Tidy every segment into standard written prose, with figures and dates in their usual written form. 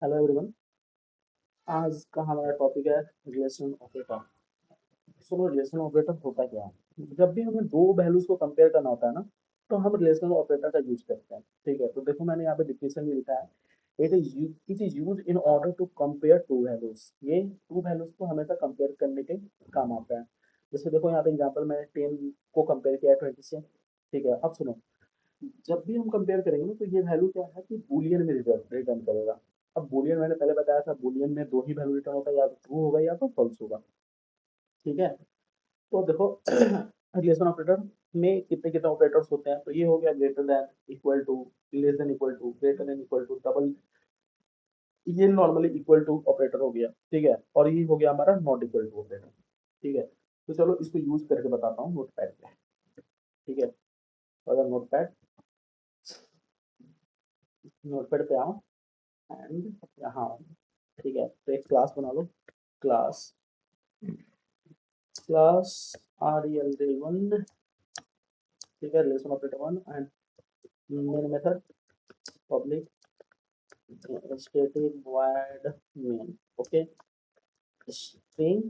Hello everyone. आज का हमारा टॉपिक है रिलेशन ऑपरेटर। सुनो, रिलेशन ऑपरेटर होता क्या है? जब भी हमें दो वैल्यूज को कंपेयर करना होता है ना, तो हम रिलेशन ऑपरेटर का यूज करते हैं। ठीक है, तो देखो मैंने यहाँ पे डिफिनेशन में लिखा है, it is use in order to compare two values. ये टू वैल्यूज को हमेशा कंपेयर करने के काम आता है। जैसे देखो यहाँ पे एग्जांपल मैंने 10 को कंपेयर किया है 20 से। ठीक है, अब सुनो, जब भी हम कंपेयर करेंगे ना, तो ये वैल्यू क्या है कि बूलियन में रिटर्न करेगा। अब बूलियन मैंने पहले बताया था, बूलियन में दो ही वैल्यू रिटर्न होता है, या तो ट्रू होगा या तो फॉल्स होगा। ठीक है, तो देखो रिलेशन ऑपरेटर में कितने कितने ऑपरेटर्स होते हैं, तो ये हो गया greater than, equal to, less than equal to, greater than equal to, double, ये नॉर्मली इक्वल टू ऑपरेटर हो गया। ठीक है, और ये हो गया हमारा नॉट इक्वल टू ऑपरेटर। ठीक है, तो चलो इसको यूज करके बताता हूँ नोट पैड पे। ठीक है, अगर नोट पैड पे आओ एंड यहाँ आओ। ठीक है, तो एक क्लास बना लो। Class class rel1। ठीक है, relation operator one and main method public static void main। Okay, string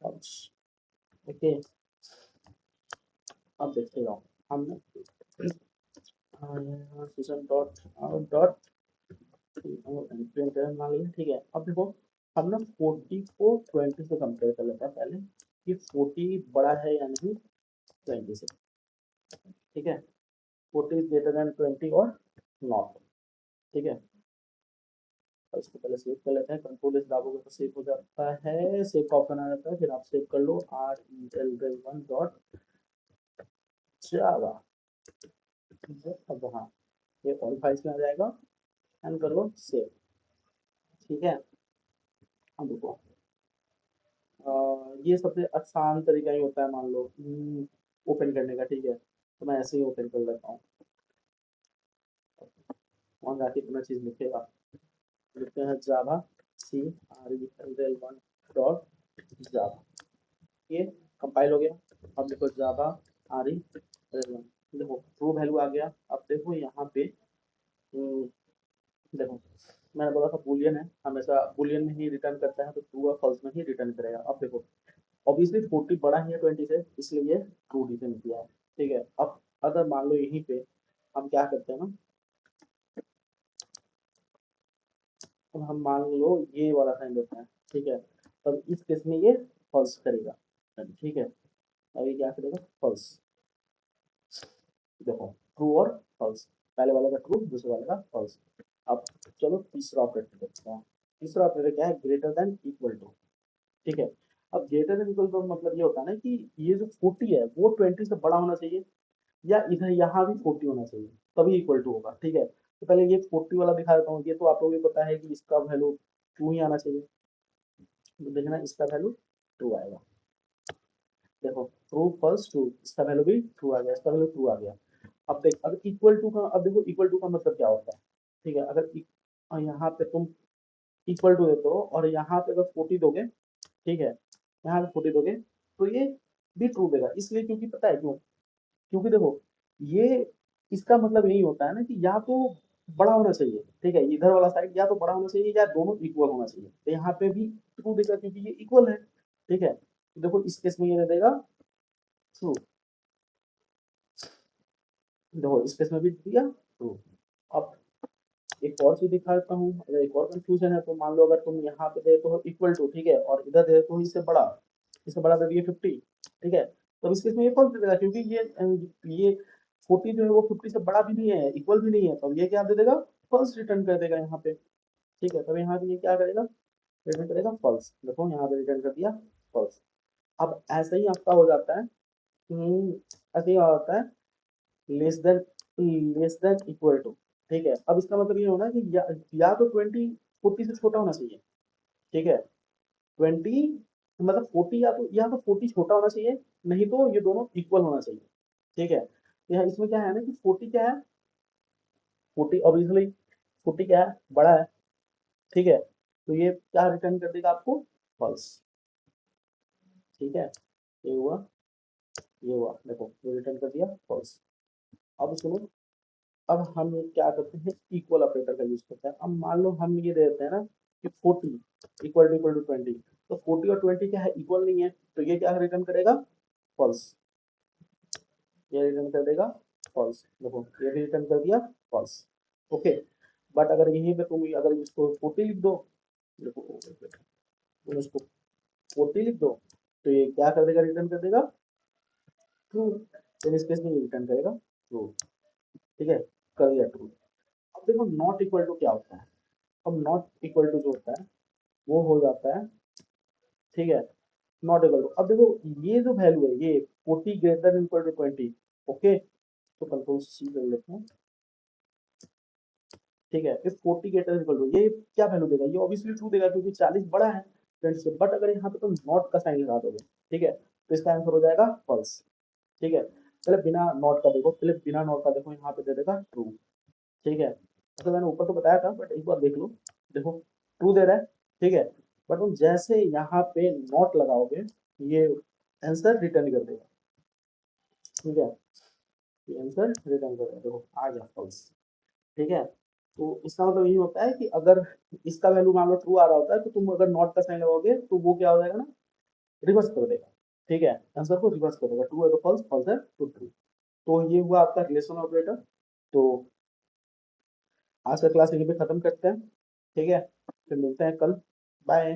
okay. अब देखते जाओ हमने system dot out dot printer मान लिया। ठीक है, अब देखो हम ना 40 को 20 से कंपेयर कर लेते हैं पहले, कि 40 बड़ा है या नहीं 20 से। ठीक है, 40 इज ग्रेटर देन 20 और नॉट। ठीक है, और इसको पहले सेव कर लेते हैं, कंट्रोल इस दाबोगे तो सेव हो जाता है, सेव का ऑप्शन आ जाता है, फिर आप सेव कर लो rel1 डॉट जावा। ठीक है, अब हाँ, ये ऑल फाइल्स में आ जाएगा, एंड कर लो सेव। ठीक है, अब देखो ये सबसे आसान तरीका ही होता है, मान लो ओपन करने का। ठीक है, तो मैं ऐसे ही ओपन कर लेता हूँ। वहाँ जाके इतना चीज लिखेगा, लिखते हैं जावा सी rel1 डॉट जावा। ये कंपाइल हो गया। अब देखो जावा rel1, देखो ट्रू वैल्यू आ गया। अब देखो यहाँ पे देखो मैंने बोला था बुलियन है, हमेशा बुलियन में ही रिटर्न करता है, तो ट्रू और फॉल्स में ही रिटर्न करेगा। अब देखो ऑब्वियसली 40 बड़ा ही है 20 से, इसलिए ये ट्रू रिटर्न किया है। ठीक है, अब अगर मान लो यहीं पे हम क्या करते हैं ना, अब हम मान लो ये वाला साइन देते हैं। ठीक है, तब इस केस में ये फॉल्स करेगा। ठीक है, अब ये क्या करेगा, फॉल्स। देखो ट्रू और फॉल्स, पहले वाले का ट्रू, दूसरे वाले का फॉल्स। अब चलो तीसरा ऑपरेटर देखते हैं। तीसरा ऑपरेटर क्या है, ग्रेटर देन इक्वल टू। ठीक है, अब ग्रेटर देन इक्वल टू मतलब ये होता है ना कि ये जो 40 है वो 20 से बड़ा होना चाहिए, या इधर यहाँ भी 40 होना चाहिए, तभी इक्वल टू होगा। ठीक है, तो पहले ये 40 वाला दिखा देता हूँ। ये तो आप लोगों को पता है कि इसका वैल्यू ट्रू ही आना चाहिए, तो देखना इसका वैल्यू ट्रू आएगा। देखो ट्रू फॉल्स ट्रू, इसका वैल्यू भी ट्रू आ गया, इसका वैल्यू ट्रू आ गया। अब देख, अगर इक्वल टू का, अब देखो इक्वल टू का मतलब क्या होता है। ठीक है, अगर यहाँ पे तुम इक्वल टू देते हो और यहाँ पे अगर 40 दोगे, ठीक है, यहाँ पे 40 दोगे, तो ये भी ट्रू देगा। इसलिए क्योंकि पता है क्यों, क्योंकि देखो ये, इसका मतलब यही होता है ना कि या तो बड़ा होना चाहिए। ठीक है, इधर वाला साइड या तो बड़ा होना चाहिए या दोनों इक्वल होना चाहिए, तो यहाँ पे भी ट्रू देगा क्योंकि ये इक्वल है। ठीक है, तो देखो इस केस में ये दे देगा ट्रू। देखो इस केस में भी दिया ट्रू। अब एक और चीज दिखा देता हूँ, अगर एक और कंफ्यूजन है, तो मान लो अगर तुम यहाँ पे दे तो इक्वल टू, ठीक है, और इधर दे तो इससे बड़ा, इससे बड़ा दे दिए 50। ठीक है, तो इस केस में ये फॉल्स दे देगा, क्योंकि ये 40 जो है वो 50 से बड़ा भी नहीं है, इक्वल भी नहीं है, तो ये क्या दे देगा, फॉल्स रिटर्न कर देगा यहाँ पे। ठीक है, तब यहाँ पे ये क्या करेगा, रिटर्न करेगा फॉल्स। देखो यहाँ पे रिटर्न कर दिया फॉल्स। अब ऐसे ही आपका हो जाता है, ऐसे ही होता है, less than, less than equal to. ठीक है, अब इसका मतलब ये होना कि या तो 20 40 से छोटा होना चाहिए। ठीक है, 20 मतलब 40, या तो 40 छोटा होना चाहिए, नहीं तो ये दोनों इक्वल होना चाहिए। ठीक है, तो यहाँ इसमें क्या है ना कि 40 क्या है, 40 ऑब्वियसली 40 क्या है, बड़ा है। ठीक है, तो ये क्या रिटर्न कर देगा आपको, फॉल्स। ठीक है, ये हुआ, ये हुआ, देखो ये रिटर्न कर दिया फॉल्स। अब सुनो, अब हम क्या करते हैं, इक्वल ऑपरेटर का यूज करते हैं। अब मान लो हम ये दे देते हैं ना कि 40 इक्वल टू 20, तो 40 और 20 क्या है, इक्वल नहीं है, तो ये क्या रिटर्न करेगा, फॉल्स। ये रिटर्न कर देगा फॉल्स। देखो ये भी रिटर्न कर दिया फॉल्स। ओके, बट अगर यहीं पे तुम अगर इसको 40 लिख दो, देखो तुम इसको 40 लिख दो, तो ये क्या कर देगा, रिटर्न कर देगा ट्रू। तो इस केस में रिटर्न करेगा ट्रू। ठीक है, कर दिया ट्रू। अब देखो नॉट इक्वल टू क्या होता है। अब नॉट इक्वल टू जो होता है वो हो जाता है, ठीक है, नॉट इक्वल टू। अब देखो ये जो वैल्यू है ये 40 greater than equal to 20, okay, तो कंट्रोल सी कर लेते हैं। ठीक है, if 40 greater than equal to, ये क्या वैल्यू देगा, ये ऑब्वियसली ट्रू देगा क्योंकि 40 बड़ा है 20 से। बट अगर यहाँ पे तुम नॉट का साइन लगा दोगे, ठीक है, तो इसका आंसर हो जाएगा फॉल्स। ठीक है, पहले बिना नॉट का देखो, पहले बिना नॉट का देखो, यहाँ पे दे देगा ट्रू। ठीक है, तो मैंने ऊपर तो बताया था बट एक बार देख लो। देखो ट्रू दे रहा है, ठीक है, बट तुम जैसे यहाँ पे नॉट लगाओगे ये आंसर रिटर्न कर देगा। ठीक है, ये आंसर रिटर्न कर देगा, देखो आ गया फॉल्स। ठीक है, तो इसका मतलब यही होता है कि अगर इसका वैल्यू मान लो ट्रू आ रहा होता है, तो तुम अगर नॉट का साइन लगाओगे तो वो क्या हो जाएगा ना, रिवर्स कर देगा। ठीक है, आंसर को रिवर्स कर देगा, ट्रू है तो फॉल्स, फॉल्स है तो ट्रू। तो ये हुआ आपका रिलेशन ऑपरेटर। तो आज का क्लास यहीं पे खत्म करते हैं। ठीक है, फिर मिलते हैं कल। बाय।